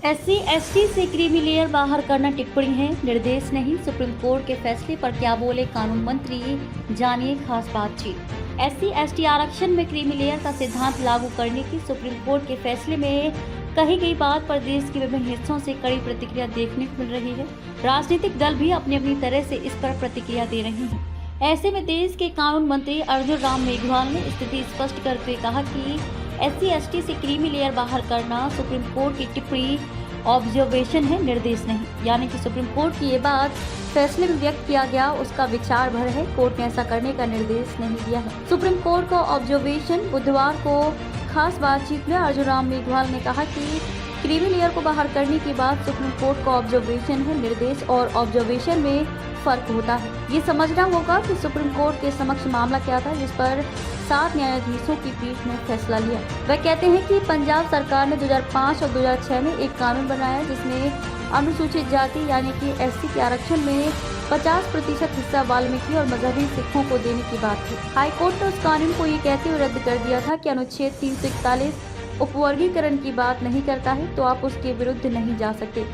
SC/ST से creamy layer बाहर करना टिप्पणी है, निर्देश नहीं। सुप्रीम कोर्ट के फैसले पर क्या बोले कानून मंत्री, जानिए खास बातचीत। SC/ST आरक्षण में क्रीमी लेयर का सिद्धांत लागू करने की सुप्रीम कोर्ट के फैसले में कही गई बात पर देश के विभिन्न हिस्सों से कड़ी प्रतिक्रिया देखने को मिल रही है। राजनीतिक दल भी अपनी अपनी तरह से इस पर प्रतिक्रिया दे रहे हैं। ऐसे में देश के कानून मंत्री अर्जुन राम मेघवाल ने स्थिति स्पष्ट करते हुए कहा कि SC/ST से क्रीमी लेयर बाहर करना सुप्रीम कोर्ट की टिप्पणी ऑब्जर्वेशन है, निर्देश नहीं। यानी कि सुप्रीम कोर्ट की ये बात फैसले में व्यक्त किया गया उसका विचार भर है, कोर्ट ने ऐसा करने का निर्देश नहीं दिया है। सुप्रीम कोर्ट का ऑब्जर्वेशन। बुधवार को खास बातचीत में अर्जुन राम मेघवाल ने कहा कि क्रीमी लेयर को बाहर करने की बात सुप्रीम कोर्ट का ऑब्जर्वेशन है, निर्देश और ऑब्जर्वेशन में फर्क होता है। ये समझना होगा कि सुप्रीम कोर्ट के समक्ष मामला क्या था जिस पर 7 न्यायाधीशों की पीठ ने फैसला लिया। वह कहते हैं कि पंजाब सरकार ने 2005 और 2006 में एक कानून बनाया जिसमें अनुसूचित जाति यानी कि SC के आरक्षण में 50% हिस्सा वाल्मीकि और मजहबी सिखों को देने की बात थी। हाईकोर्ट ने उस कानून को ये कहते हुए रद्द कर दिया था कि अनुच्छेद 341 उपवर्गीकरण की बात नहीं करता है, तो आप उसके विरुद्ध नहीं जा सकते।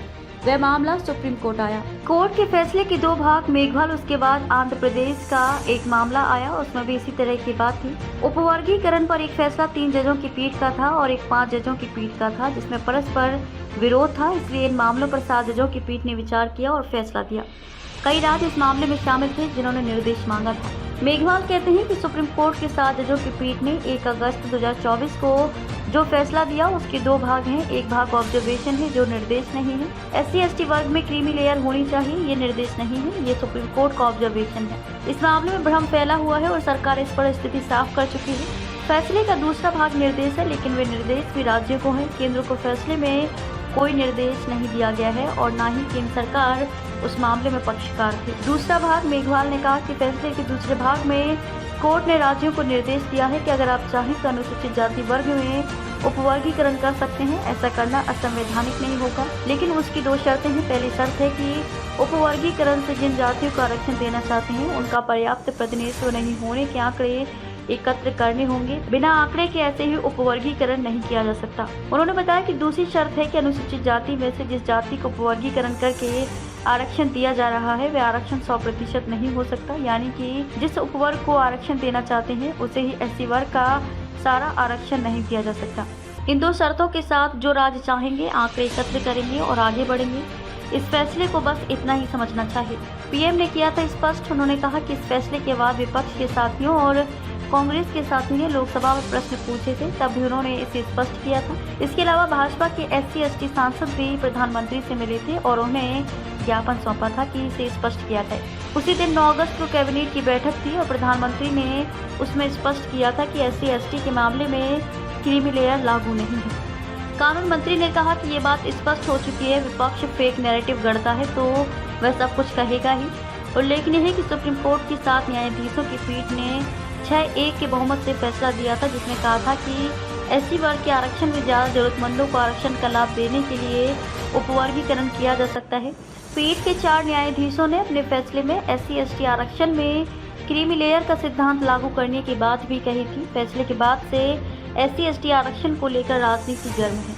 वह मामला सुप्रीम कोर्ट आया। कोर्ट के फैसले के 2 भाग मेघवाल, उसके बाद आंध्र प्रदेश का एक मामला आया, उसमें भी इसी तरह की बात थी। उपवर्गीकरण पर एक फैसला 3 जजों की पीठ का था और एक 5 जजों की पीठ का था जिसमें परस्पर विरोध था, इसलिए इन मामलों पर 7 जजों की पीठ ने विचार किया और फैसला दिया। कई राज्य इस मामले में शामिल थे जिन्होंने निर्देश मांगा था। मेघवाल कहते हैं कि सुप्रीम कोर्ट के 7 जजों की पीठ ने 1 अगस्त 2024 को जो फैसला दिया उसके 2 भाग हैं। एक भाग ऑब्जर्वेशन है जो निर्देश नहीं है। SC/ST वर्ग में क्रीमी लेयर होनी चाहिए, ये निर्देश नहीं है, ये सुप्रीम कोर्ट का ऑब्जर्वेशन है। इस मामले में भ्रम फैला हुआ है और सरकार इस पर स्थिति साफ कर चुकी है। फैसले का दूसरा भाग निर्देश है, लेकिन वे निर्देश भी राज्यों को है। केंद्र को फैसले में कोई निर्देश नहीं दिया गया है और न ही केंद्र सरकार उस मामले में पक्षकार थी। दूसरा भाग मेघवाल ने कहा कि फैसले के दूसरे भाग में कोर्ट ने राज्यों को निर्देश दिया है कि अगर आप चाहें तो अनुसूचित जाति वर्ग में उपवर्गीकरण कर सकते हैं। ऐसा करना असंवैधानिक नहीं होगा, लेकिन उसकी 2 शर्तें हैं। पहली शर्त है कि उपवर्गीकरण से जिन जातियों को आरक्षण देना चाहते हैं उनका पर्याप्त प्रतिनिधित्व नहीं होने के आंकड़े एकत्र करने होंगे। बिना आंकड़े के ऐसे ही उपवर्गीकरण नहीं किया जा सकता। उन्होंने बताया कि दूसरी शर्त है कि अनुसूचित जाति में से जिस जाति को उपवर्गीकरण करके आरक्षण दिया जा रहा है वह आरक्षण 100% नहीं हो सकता, यानी कि जिस उपवर्ग को आरक्षण देना चाहते हैं उसे ही SC वर्ग का सारा आरक्षण नहीं दिया जा सकता। इन 2 शर्तों के साथ जो राज्य चाहेंगे आंकड़े एकत्र करेंगे और आगे बढ़ेंगे। इस फैसले को बस इतना ही समझना चाहिए। PM ने किया था स्पष्ट। उन्होंने कहा कि इस फैसले के बाद विपक्ष के साथियों और कांग्रेस के साथियों ने लोकसभा में प्रश्न पूछे थे, तब भी उन्होंने इसे स्पष्ट किया था। इसके अलावा भाजपा के SC/ST सांसद भी प्रधानमंत्री से मिले थे और उन्हें ज्ञापन सौंपा था कि इसे स्पष्ट किया जाए। उसी दिन 9 अगस्त को कैबिनेट की बैठक थी और प्रधानमंत्री ने उसमें स्पष्ट किया था कि SC/ST के मामले में क्रीमी लेयर लागू नहीं है। कानून मंत्री ने कहा कि ये बात स्पष्ट हो चुकी है, विपक्ष फेक नैरेटिव गढ़ता है तो वह सब कुछ कहेगा ही। उल्लेखनीय है कि सुप्रीम कोर्ट की 7 न्यायाधीशों की पीठ ने 6-1 के बहुमत से फैसला दिया था जिसमें कहा था कि SC वर्ग के आरक्षण में ज़्यादा जरूरतमंदों को आरक्षण का लाभ देने के लिए उपवर्गीकरण किया जा सकता है। पीठ के 4 न्यायाधीशों ने अपने फैसले में SC/ST आरक्षण में क्रीमी लेयर का सिद्धांत लागू करने की बात भी कही थी। फैसले के बाद से SC/ST आरक्षण को लेकर राजनीति गर्म है।